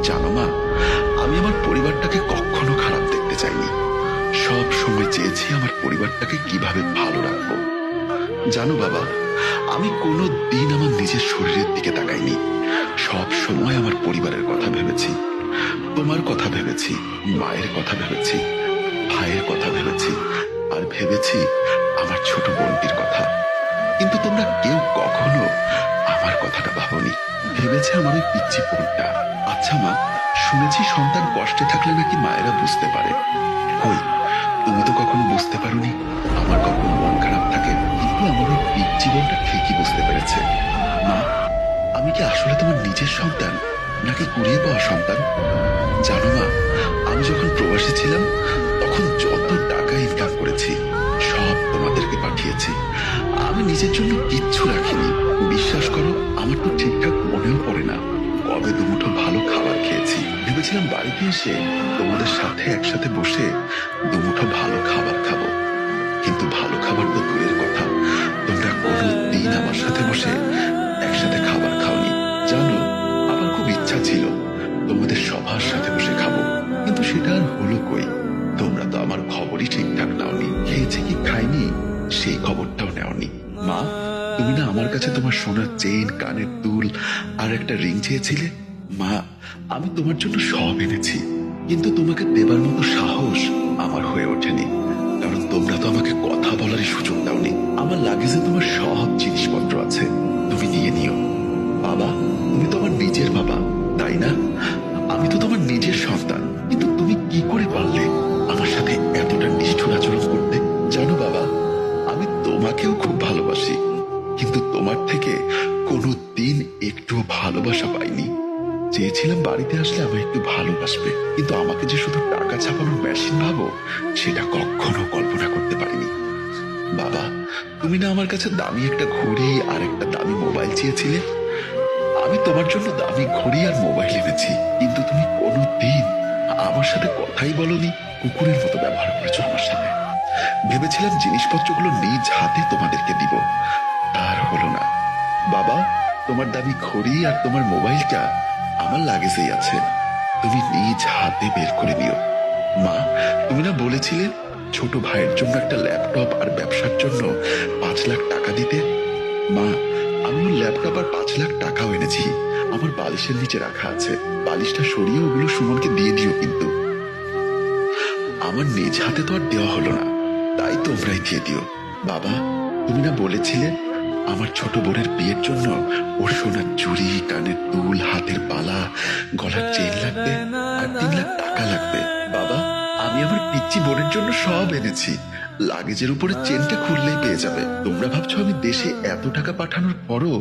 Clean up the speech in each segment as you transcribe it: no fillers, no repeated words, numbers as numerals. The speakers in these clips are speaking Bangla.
জানো মা, আমি আমার পরিবারটাকে কখনো খারাপ দেখতে চাইনি। সব সময় চেয়েছি আমার পরিবারটাকে কিভাবে ভালো রাখবো। জানো বাবা, আমি কোনো দিন আমার নিজের শরীরের দিকে তাকাইনি। সব সময় আমার পরিবারের কথা ভেবেছি, তোমার কথা ভেবেছি, মায়ের কথা ভেবেছি, ভাইয়ের কথা ভেবেছি, আর ভেবেছি আমার ছোট বোনটির কথা। কিন্তু তোমরা কেউ কখনো আমার কথাটা ভাবনি। ভেবেছে আমার ওই পিচ্চি বোনটা। আচ্ছা মা, শুনেছি সন্তান কষ্টে থাকলে নাকি মায়েরা বুঝতে পারে। কই, তুমি তো কখনো বুঝতে পারোনি আমার কখন মন খারাপ থাকে। কিন্তু আমার ওই পিচ্চি বোনটা ঠিকই বুঝতে পেরেছে। মা, আমি কি আসলে তোমার নিজের সন্তান নাকি কুড়িয়ে পাওয়া সন্তান? জানো মা, আমি যখন প্রবাসী ছিলাম তখন যত টাকা ইনকাম করেছি সব তোমাদেরকে পাঠিয়েছি। আমি নিজের জন্য কিচ্ছু রাখিনি। বিশ্বাস করো, আমার তো ঠিকঠাক মনেও পড়ে না কবে দুমুঠো ভালো খাবার খেয়েছি। ভেবেছিলাম বাড়িতে এসে তোমাদের সাথে একসাথে বসে দুমুঠো ভালো খাবার খাবো। কিন্তু ভালো খাবার তো দূরের কথা, তোমরা কোনো দিন আমার সাথে বসে একসাথে খাবার খাওনি। জানো, আমার খুব ইচ্ছা ছিল তোমাদের সবার সাথে বসে খাবো, কিন্তু সেটা আর হলো কই। তোমরা তো আমার খবরই ঠিকঠাক নাওনি। খেয়েছে কি খাইনি সেই খবরটাও নেওনি। মা, তুমি না আমার কাছে তোমার সোনার চেন, কানের দুল আর একটা রিং চেয়েছিলে। মা, আমি তোমার জন্য সব এনেছি, কিন্তু তোমাকে দেবার মতো সাহস আমার হয়ে ওঠেনি। কারণ তোমরা তো আমাকে কথা বলারই সুযোগ দাওনি। আমার লাগেজে তোমার সব জিনিসপত্র আছে, তুমি নিয়ে নিও। বাবা, তুমি তো আমার নিজের বাবা, তাই না? আমি তো তোমার নিজের সন্তান, কিন্তু তুমি কি করে পারলে আমার সাথে এতটা নিষ্ঠুর আচরণ করতে? জানো বাবা, আমি তোমাকেও খুব ভালোবাসি, কিন্তু তোমার থেকে কোনো দিন একটুও ভালোবাসা পাইনি। চেয়েছিলাম বাড়িতে আসলে আমায় একটু ভালোবাসবে, কিন্তু আমাকে যে শুধু টাকা ছাপানোর মেশিন ভাবো সেটা কখনো কল্পনা করতে পারিনি। বাবা, তুমি না আমার কাছে দামি একটা ঘড়ি আর একটা দামি মোবাইল চেয়েছিলে। আমি তোমার জন্য দামি ঘড়ি আর মোবাইল এনেছি, কিন্তু তুমি কোনো দিন আমার সাথে কথাই বলনি। কুকুরের মতো ব্যবহার করেছো আমার সাথে। ভেবেছিলাম জিনিসপত্রগুলো নিজ হাতে তোমাদেরকে দিব, তার হলো না। বাবা, তোমার দামি ঘড়ি আর তোমার মোবাইলটা আমার লাগেজেই আছে, তুমি নিজ হাতে বের করে নিও। মা, তুমি না বলেছিলে ছোট ভাইয়ের জন্য একটা ল্যাপটপ আর ব্যবসার জন্য 5 লাখ টাকা দিতে। মা, আমি ওর ল্যাপটপ আর 5 লাখ টাকাও এনেছি, আমার বালিশের নিচে রাখা আছে। বালিশটা সরিয়ে ওগুলো সুমনকে দিয়ে দিও। কিন্তু আমার নিজ হাতে তো আর দেওয়া হলো না, তাই তোমরাই দিয়ে দিও। বাবা, তুমি না বলেছিলে আমার ছোট বোনের বিয়ের জন্য ওর সোনার চুড়ি, কানের দুল, হাতের বালা, গলার চেন লাগবে আর 3 লাখ টাকা লাগবে। বাবা, আমি আমার পিচ্চি বোনের জন্য সব এনেছি। লাগেজের উপরে চেনটা খুললেই পেয়ে যাবে। তোমরা ভাবছো আমি দেশে এত টাকা পাঠানোর পরও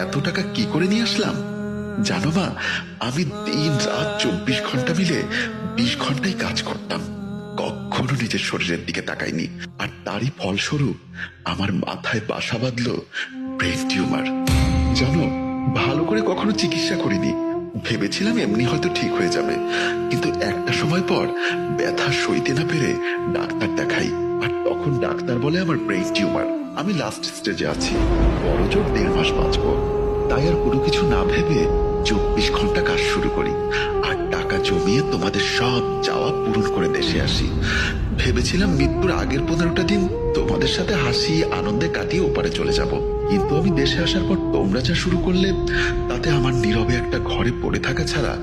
এত টাকা কি করে নিয়ে আসলাম? জানো মা, আমি দিন রাত 24 ঘন্টা মিলে 20 ঘন্টাই কাজ করতাম, কখনো নিজের শরীরের দিকে তাকাইনি। আর তারই ফলস্বরূপ আমার মাথায় বাসা বাঁধলো ব্রেন টিউমার। জানো, ভালো করে কখনো চিকিৎসা করিনি, ভেবেছিলাম এমনি হয়তো ঠিক হয়ে যাবে। কিন্তু একটা সময় পর ব্যথা সইতে না পেরে ডাক্তার দেখাই, আর তখন ডাক্তার বলে আমার ব্রেন টিউমার। আমি লাস্ট স্টেজে আছি, বড় জোর 1.5 মাস বাঁচবো। তাই আর কোনো কিছু না ভেবে 24 ঘন্টা কাজ শুরু করি, আর টাকা জমিয়ে তোমাদের সব চাওয়া পূরণ করে দেশে আসি। ভেবেছিলাম মৃত্যুর আগের 15টা দিন তোমাদের সাথে হাসি আনন্দে কাটিয়ে ওপারে চলে যাব। কিন্তু আমি দেশে আসার পর তোমরা যা শুরু করলে, তাতে আমার নীরবে একটা ঘরে পড়ে থাকা ছাড়া